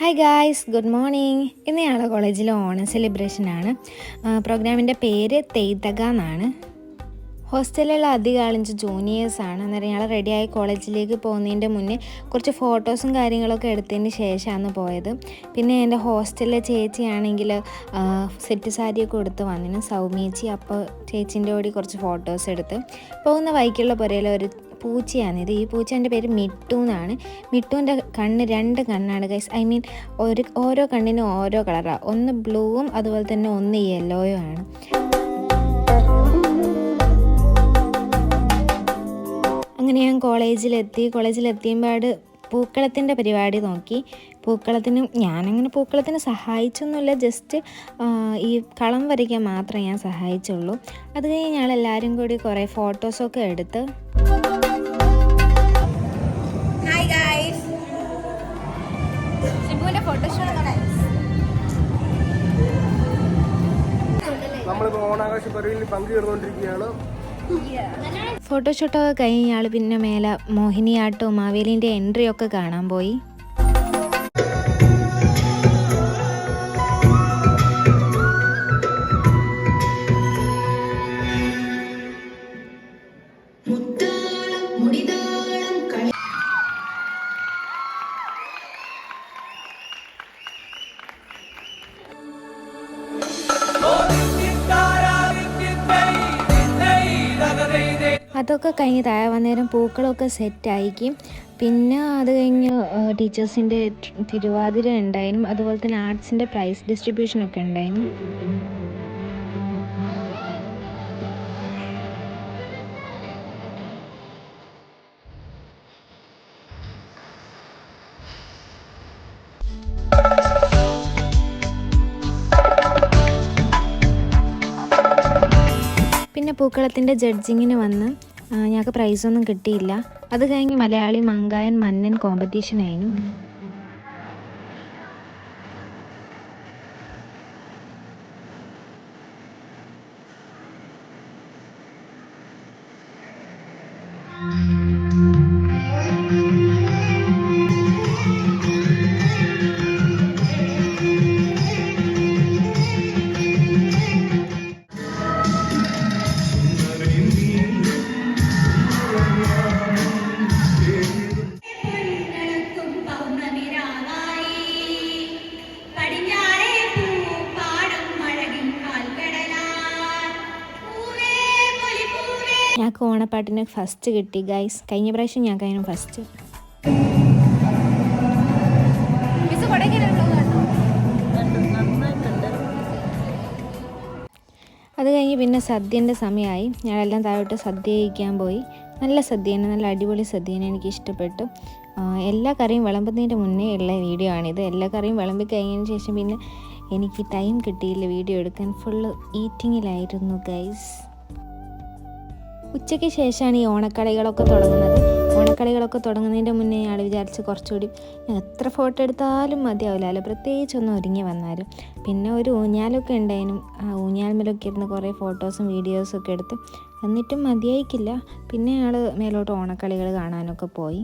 Hi guys, good morning. ഇന്ന് ഞങ്ങളുടെ കോളേജിലെ ഓണം സെലിബ്രേഷനാണ്. പ്രോഗ്രാമിൻ്റെ പേര് തെയ്തക എന്നാണ്. ഹോസ്റ്റലിലുള്ള അധികം ആളിഞ്ച് ജൂനിയേഴ്സാണ്. അന്നേരം ഞങ്ങൾ റെഡിയായി കോളേജിലേക്ക് പോകുന്നതിൻ്റെ മുന്നേ കുറച്ച് ഫോട്ടോസും കാര്യങ്ങളൊക്കെ എടുത്തതിന് ശേഷമാണ് പോയത്. പിന്നെ എൻ്റെ ഹോസ്റ്റലിലെ ചേച്ചിയാണെങ്കിൽ സെറ്റ് സാരിയൊക്കെ കൊടുത്ത് വന്നിന്, സൗമ്യേച്ചി. അപ്പോൾ ചേച്ചീൻ്റെ കൂടി കുറച്ച് ഫോട്ടോസ് എടുത്ത് പോകുന്ന വഴിക്കുള്ള പുരയിലെ ഒരു പൂച്ചയാണിത്. ഈ പൂച്ചേൻ്റെ പേര് മിട്ടു എന്നാണ്. മിട്ടുവിൻ്റെ കണ്ണ് 2 കണ്ണാണ് ഗൈസ്. ഐ മീൻ ഓരോ കണ്ണിനും ഓരോ കളറാണ്. ഒന്ന് ബ്ലൂവും അതുപോലെ തന്നെ ഒന്ന് യെല്ലോയും ആണ്. അങ്ങനെ ഞാൻ കോളേജിലെത്തിയപാട് പൂക്കളത്തിൻ്റെ പരിപാടി നോക്കി. ഞാനങ്ങനെ പൂക്കളത്തിന് സഹായിച്ചൊന്നുമില്ല, ജസ്റ്റ് ഈ കളം വരയ്ക്കാൻ മാത്രമേ ഞാൻ സഹായിച്ചുള്ളൂ. അത് കഴിഞ്ഞ് ഞങ്ങളെല്ലാവരും കൂടി കുറേ ഫോട്ടോസൊക്കെ എടുത്ത്. ഫോട്ടോഷൂട്ടൊക്കെ കഴിഞ്ഞ ആൾ പിന്നെ മേലെ മോഹിനിയാട്ടവും മാവേലിൻ്റെ എൻട്രിയൊക്കെ കാണാൻ പോയി. അതൊക്കെ കഴിഞ്ഞ് താഴെ വന്നേരം പൂക്കളൊക്കെ സെറ്റായിരിക്കും. പിന്നെ അത് കഴിഞ്ഞ് ടീച്ചേഴ്സിൻ്റെ തിരുവാതിര ഉണ്ടായിരുന്നു, അതുപോലെ തന്നെ ആർട്സിൻ്റെ പ്രൈസ് ഡിസ്ട്രിബ്യൂഷനൊക്കെ ഉണ്ടായിരുന്നു. പിന്നെ പൂക്കളത്തിൻ്റെ ജഡ്ജിങ്ങിന് വന്ന് ഞങ്ങൾക്ക് പ്രൈസൊന്നും കിട്ടിയില്ല. അത് കഴിഞ്ഞ് മലയാളി മങ്കായൻ മന്നൻ കോമ്പറ്റീഷനായിരുന്നു. ഞങ്ങൾക്ക് ഓണപ്പാട്ടിന് ഫസ്റ്റ് കിട്ടി ഗൈസ്. കഴിഞ്ഞ പ്രാവശ്യം ഞങ്ങൾക്ക് അതിന് ഫസ്റ്റ്. അത് കഴിഞ്ഞ് പിന്നെ സദ്യൻ്റെ സമയമായി. ഞങ്ങളെല്ലാം താഴോട്ട് സദ്യ കഴിക്കാൻ പോയി. നല്ല സദ്യയാണ്, നല്ല അടിപൊളി സദ്യയാണ്, എനിക്ക് ഇഷ്ടപ്പെട്ടു. എല്ലാ കറിയും വിളമ്പുന്നതിൻ്റെ മുന്നേ ഉള്ള വീഡിയോ ആണിത്. എല്ലാ കറിയും വിളമ്പി കഴിഞ്ഞതിന് ശേഷം പിന്നെ എനിക്ക് ടൈം കിട്ടിയില്ല വീഡിയോ എടുക്കാൻ. ഫുള്ള് ഈറ്റിങ്ങിലായിരുന്നു ഗൈസ്. ഉച്ചയ്ക്ക് ശേഷമാണ് ഈ ഓണക്കളികളൊക്കെ തുടങ്ങുന്നതിൻ്റെ മുന്നേ ഞങ്ങൾ വിചാരിച്ച് കുറച്ചുകൂടി എത്ര ഫോട്ടോ എടുത്താലും മതിയാവില്ലല്ലോ, പ്രത്യേകിച്ചൊന്നും ഒരുങ്ങി വന്നാലും. പിന്നെ ഒരു ഊഞ്ഞാലൊക്കെ ഉണ്ടായിരുന്നു. ആ ഊഞ്ഞാൽമേലൊക്കെ ഇരുന്ന് കുറേ ഫോട്ടോസും വീഡിയോസൊക്കെ എടുത്ത് എന്നിട്ടും മതിയായിക്കില്ല. പിന്നെ ഞങ്ങൾ മേലോട്ട് ഓണക്കളികൾ കാണാനൊക്കെ പോയി.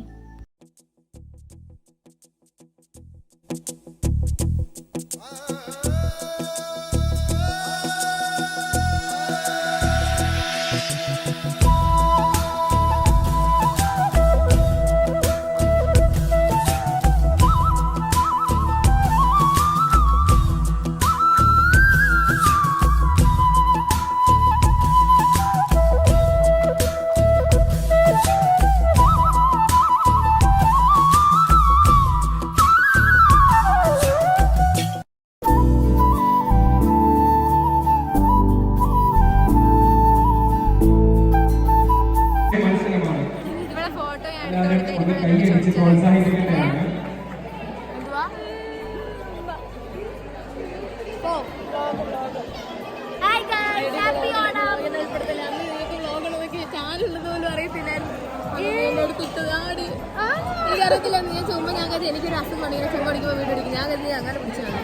എനിക്കൊരു അസുഖം ഉണ്ടെങ്കിൽ ചുമ്മാ അടിക്കുമ്പോൾ വീട് അടിക്കും. ഞാൻ കരുതി അങ്ങനെ പിടിച്ചതാണ്.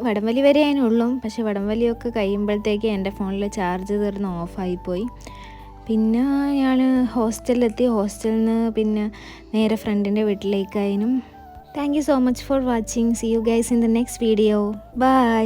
വടംവലി വരെ അതിനുള്ളൂ. പക്ഷെ വടംവലിയൊക്കെ കഴിയുമ്പോഴത്തേക്ക് എൻ്റെ ഫോണിൽ ചാർജ് തീർന്ന് ഓഫായിപ്പോയി. പിന്നെ ഞാൻ ഹോസ്റ്റലിലെത്തി. ഹോസ്റ്റലിൽ നിന്ന് പിന്നെ നേരെ ഫ്രണ്ടിൻ്റെ വീട്ടിലേക്കായിരുന്നു. Thank you so much for watching. See you guys in the next video. By.